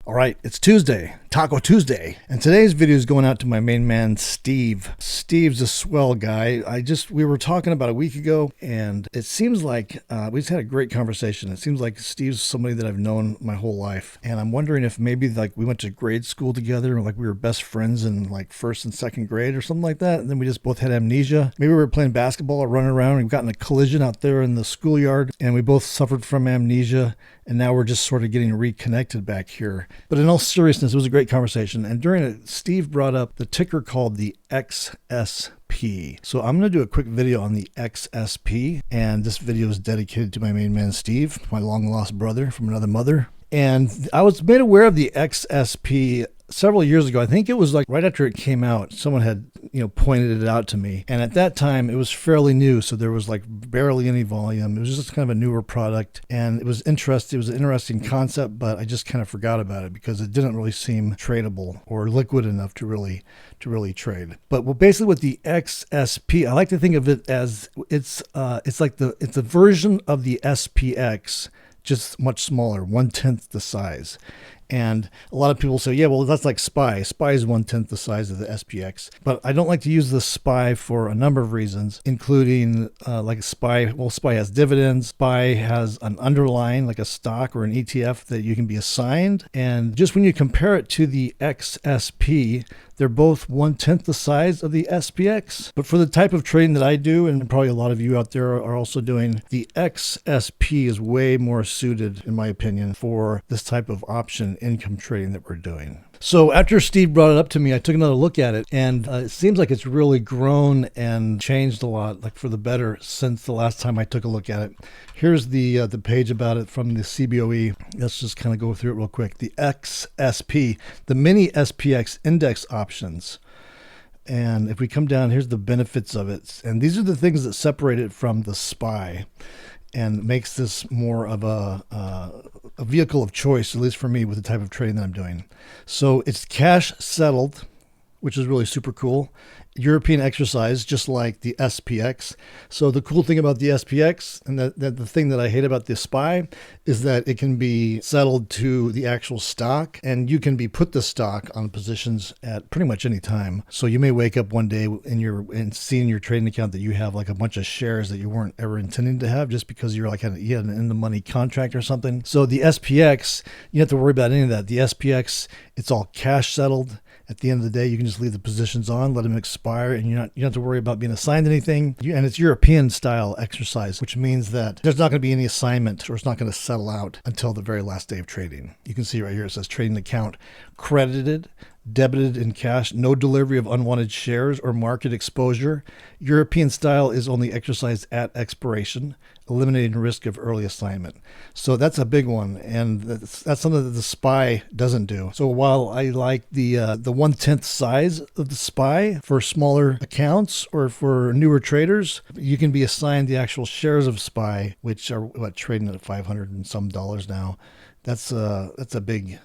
All right, it's Tuesday, Taco Tuesday, and today's video is going out to my main man, Steve. Steve's a swell guy. We were talking about a week ago, and it seems like we just had a great conversation. It seems like Steve's somebody that I've known my whole life, and I'm wondering if maybe like we went to grade school together, or like we were best friends in like first and second grade or something like that, and then we just both had amnesia. Maybe we were playing basketball or running around, and we got in a collision out there in the schoolyard, and we both suffered from amnesia. And now we're just sort of getting reconnected back here. But in all seriousness, it was a great conversation. And during it, Steve brought up the ticker called the XSP. So I'm going to do a quick video on the XSP. And this video is dedicated to my main man, Steve, my long lost brother from another mother. And I was made aware of the XSP several years ago. I think it was like right after it came out, someone had, pointed it out to me. And at that time, it was fairly new. So there was like barely any volume. It was just kind of a newer product. And it was interesting. It was an interesting concept, but I just kind of forgot about it because it didn't really seem tradable or liquid enough to really trade. But basically with the XSP, I like to think of it as it's a version of the SPX, just much smaller, 1/10 the size. And a lot of people say, yeah, well, that's like SPY. SPY is 1/10 the size of the SPX. But I don't like to use the SPY for a number of reasons, including like SPY. Well, SPY has dividends. SPY has an underlying, like a stock or an ETF that you can be assigned. And just when you compare it to the XSP, they're both 1/10 the size of the SPX. But for the type of trading that I do, and probably a lot of you out there are also doing, the XSP is way more suited, in my opinion, for this type of option income trading that we're doing. So after Steve brought it up to me, I took another look at it, and it seems like it's really grown and changed a lot, like for the better, since the last time I took a look at it. Here's the page about it from the CBOE. Let's just kind of go through it real quick. The XSP, the mini SPX index options. And if we come down, here's the benefits of it. And these are the things that separate it from the SPY and makes this more of a vehicle of choice, at least for me, with the type of trading that I'm doing. So it's cash settled, which is really super cool. European exercise, just like the SPX. So the cool thing about the SPX, and the thing that I hate about the SPY, is that it can be settled to the actual stock, and you can put the stock on positions at pretty much any time. So you may wake up one day and see in your trading account that you have like a bunch of shares that you weren't ever intending to have, just because you're like you had an in-the-money contract or something. So the SPX, you don't have to worry about any of that. The SPX, it's all cash settled. At the end of the day, you can just leave the positions on, let them expire, and you don't have to worry about being assigned anything. And it's European style exercise, which means that there's not going to be any assignment, or it's not going to settle out until the very last day of trading. You can see right here, it says trading account credited, debited in cash, no delivery of unwanted shares or market exposure. European style is only exercised at expiration, eliminating risk of early assignment. So that's a big one, and that's something that the SPY doesn't do. So while I like the 1/10 size of the SPY for smaller accounts or for newer traders, you can be assigned the actual shares of SPY, which are trading at $500 and some now. That's a big,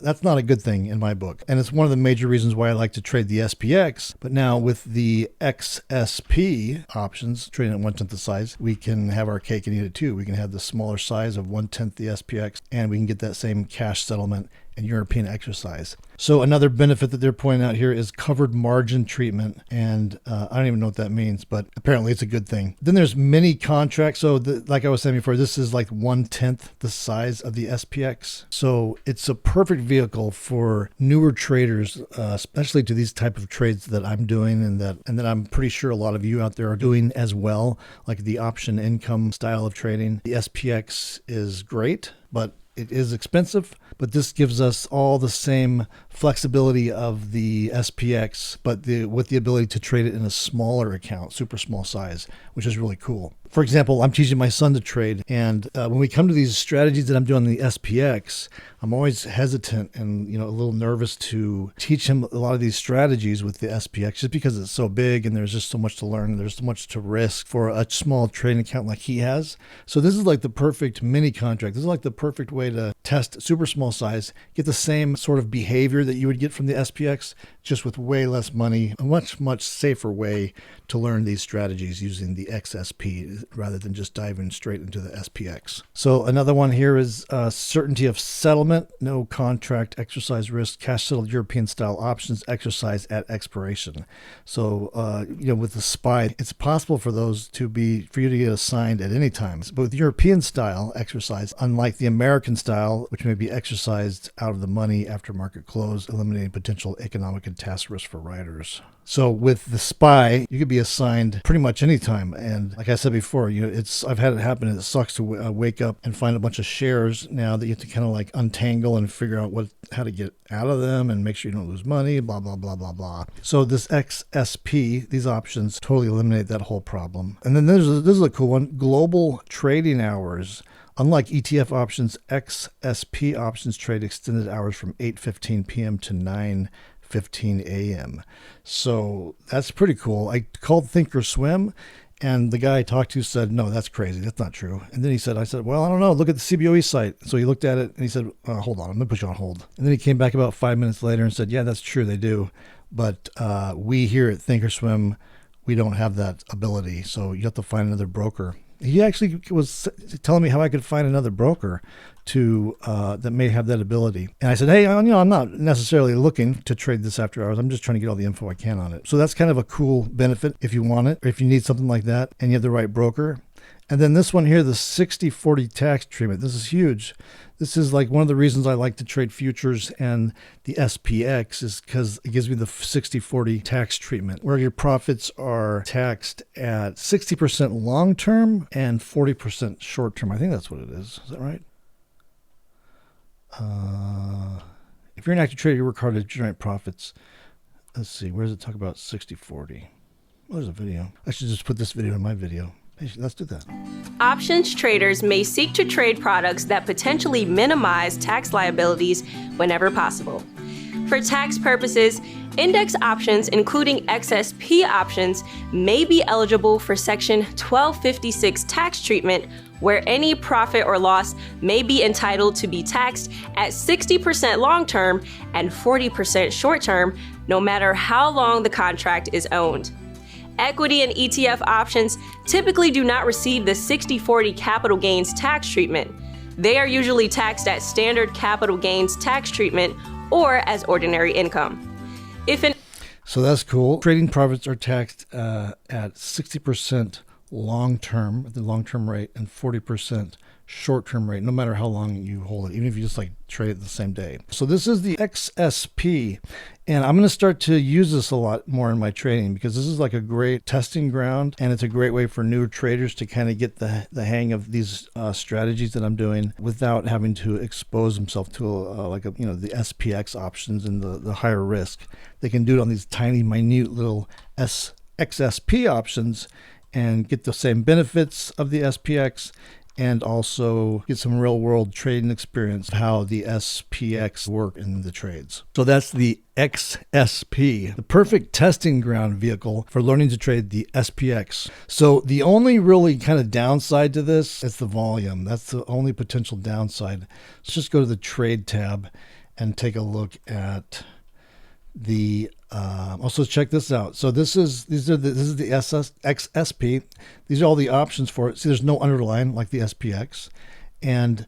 that's not a good thing in my book. And it's one of the major reasons why I like to trade the SPX. But now with the XSP options, trading at 1/10 the size, we can have our cake and eat it too. We can have the smaller size of 1/10 the SPX, and we can get that same cash settlement and European exercise. So another benefit that they're pointing out here is covered margin treatment. And I don't even know what that means, but apparently it's a good thing. Then there's mini contracts. So like I was saying before, this is like 1/10 the size of the SPX. So it's a perfect vehicle for newer traders, especially to these type of trades that I'm doing and that I'm pretty sure a lot of you out there are doing as well, like the option income style of trading. The SPX is great, but it is expensive, but this gives us all the same flexibility of the SPX, but with the ability to trade it in a smaller account, super small size, which is really cool. For example, I'm teaching my son to trade, and when we come to these strategies that I'm doing on the SPX, I'm always hesitant and a little nervous to teach him a lot of these strategies with the SPX, just because it's so big and there's just so much to learn and there's so much to risk for a small trading account like he has. So this is like the perfect mini contract. This is like the perfect way to test super small size, get the same sort of behavior that you would get from the SPX, just with way less money, a much safer way to learn these strategies using the XSP. rather than just diving straight into the SPX. So another one here is certainty of settlement, no contract exercise risk, cash settled European style options exercise at expiration. So with the SPY, it's possible for those for you to get assigned at any time. But with European style exercise, unlike the American style, which may be exercised out of the money after market close, eliminating potential economic and task risk for riders. So with the SPY, you could be assigned pretty much anytime. And like I said before, I've had it happen, and it sucks to wake up and find a bunch of shares now that you have to kind of like untangle and figure out how to get out of them and make sure you don't lose money, blah, blah, blah, blah, blah. So this XSP, these options totally eliminate that whole problem. And then this is a cool one, global trading hours. Unlike ETF options, XSP options trade extended hours from 8:15 p.m. to 9:15 a.m. So that's pretty cool. I called Thinkorswim, and the guy I talked to said, no, that's crazy. That's not true. And then I said, well, I don't know. Look at the CBOE site. So he looked at it and he said, hold on, I'm going to put you on hold. And then he came back about 5 minutes later and said, yeah, that's true. They do. But we here at Thinkorswim, we don't have that ability. So you have to find another broker. He actually was telling me how I could find another broker that may have that ability. And I said, hey, I'm not necessarily looking to trade this after hours. I'm just trying to get all the info I can on it. So that's kind of a cool benefit if you want it, or if you need something like that and you have the right broker. And then this one here, the 60/40 tax treatment. This is huge. This is like one of the reasons I like to trade futures and the SPX is because it gives me the 60/40 tax treatment, where your profits are taxed at 60% long-term and 40% short-term. I think that's what it is. Is that right? If you're an active trader, you work hard to generate profits. Let's see. Where does it talk about 60/40? Well, there's a video. I should just put this video in my video. Hey, let's do that. Options traders may seek to trade products that potentially minimize tax liabilities whenever possible. For tax purposes, index options, including XSP options, may be eligible for Section 1256 tax treatment, where any profit or loss may be entitled to be taxed at 60% long-term and 40% short-term, no matter how long the contract is owned. Equity and ETF options typically do not receive the 60/40 capital gains tax treatment. They are usually taxed at standard capital gains tax treatment or as ordinary income. So that's cool. Trading profits are taxed at 60% long-term, the long-term rate, and 40% short-term rate, no matter how long you hold it, even if you just like trade it the same day. So this is the XSP, and I'm going to start to use this a lot more in my trading because this is like a great testing ground, and it's a great way for newer traders to kind of get the hang of these strategies that I'm doing without having to expose themselves to the SPX options and the higher risk. They can do it on these tiny, minute little XSP options and get the same benefits of the SPX, and also get some real world trading experience, how the SPX work in the trades. So that's the XSP, the perfect testing ground vehicle for learning to trade the SPX. So the only really kind of downside to this is the volume. That's the only potential downside. Let's just go to the trade tab and take a look at the also check this out. So this is the XSP. These are all the options for it. See, there's no underline like the SPX, and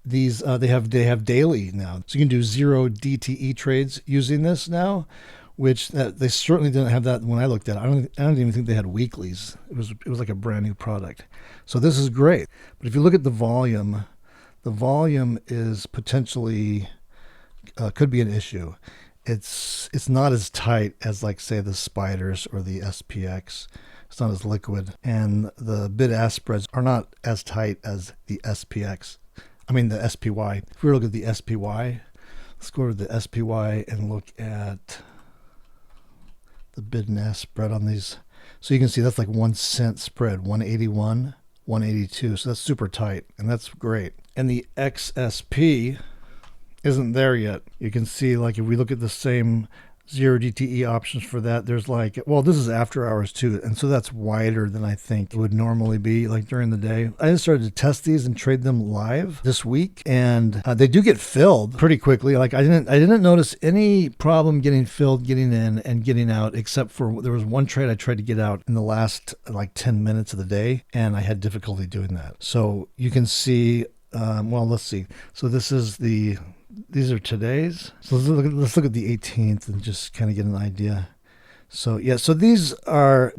these they have daily now. So you can do 0 DTE trades using this now, which they certainly didn't have that when I looked at it. I don't even think they had weeklies. It was like a brand new product. So this is great. But if you look at the volume is potentially could be an issue. It's not as tight as, like, say, the spiders or the SPX. It's not as liquid, and the bid-ask spreads are not as tight as the SPX. I mean the SPY. If we look at the SPY, let's go to the SPY and look at the bid and ask spread on these. So you can see that's like 1 cent spread, 181, 182. So that's super tight, and that's great. And the XSP isn't there yet. You can see, like, if we look at the same 0 DTE options for that. There's like, well, this is after hours too, and so that's wider than I think it would normally be like during the day. I just started to test these and trade them live this week, and they do get filled pretty quickly. Like I didn't notice any problem getting filled, getting in and getting out, except for there was one trade I tried to get out in the last like 10 minutes of the day, and I had difficulty doing that. So you can see, well, let's see. So these are today's. So let's look at the 18th and just kind of get an idea. So yeah, so these are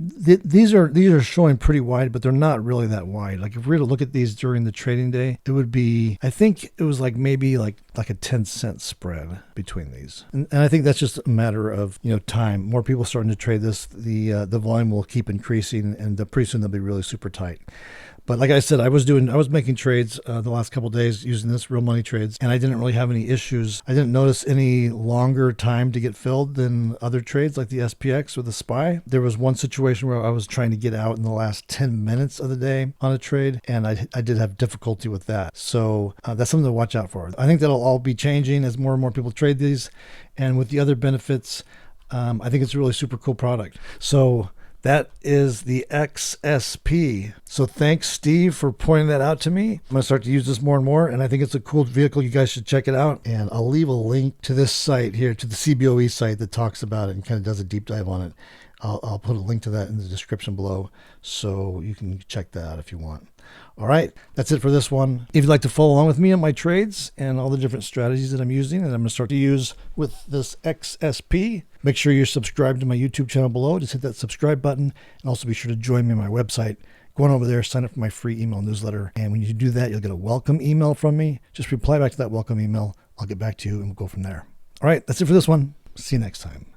showing pretty wide, but they're not really that wide. Like if we were to look at these during the trading day, it would be, I think it was like maybe like a 10-cent spread between these. And I think that's just a matter of, time. More people starting to trade this, the volume will keep increasing, and pretty soon they'll be really super tight. But like I said, I was making trades the last couple of days using this real money trades, and I didn't really have any issues. I didn't notice any longer time to get filled than other trades like the SPX or the SPY. There was one situation where I was trying to get out in the last 10 minutes of the day on a trade, and I did have difficulty with that. So that's something to watch out for. I think that'll all be changing as more and more people trade these, and with the other benefits, I think it's a really super cool product. So that is the XSP. So thanks, Steve, for pointing that out to me. I'm going to start to use this more and more, and I think it's a cool vehicle. You guys should check it out. And I'll leave a link to this site here, to the CBOE site that talks about it and kind of does a deep dive on it. I'll put a link to that in the description below, so you can check that out if you want. All right, that's it for this one. If you'd like to follow along with me on my trades and all the different strategies that I'm using and I'm going to start to use with this XSP, make sure you're subscribed to my YouTube channel below. Just hit that subscribe button, and also be sure to join me on my website. Go on over there, sign up for my free email newsletter, and when you do that, you'll get a welcome email from me. Just reply back to that welcome email. I'll get back to you, and we'll go from there. All right, that's it for this one. See you next time.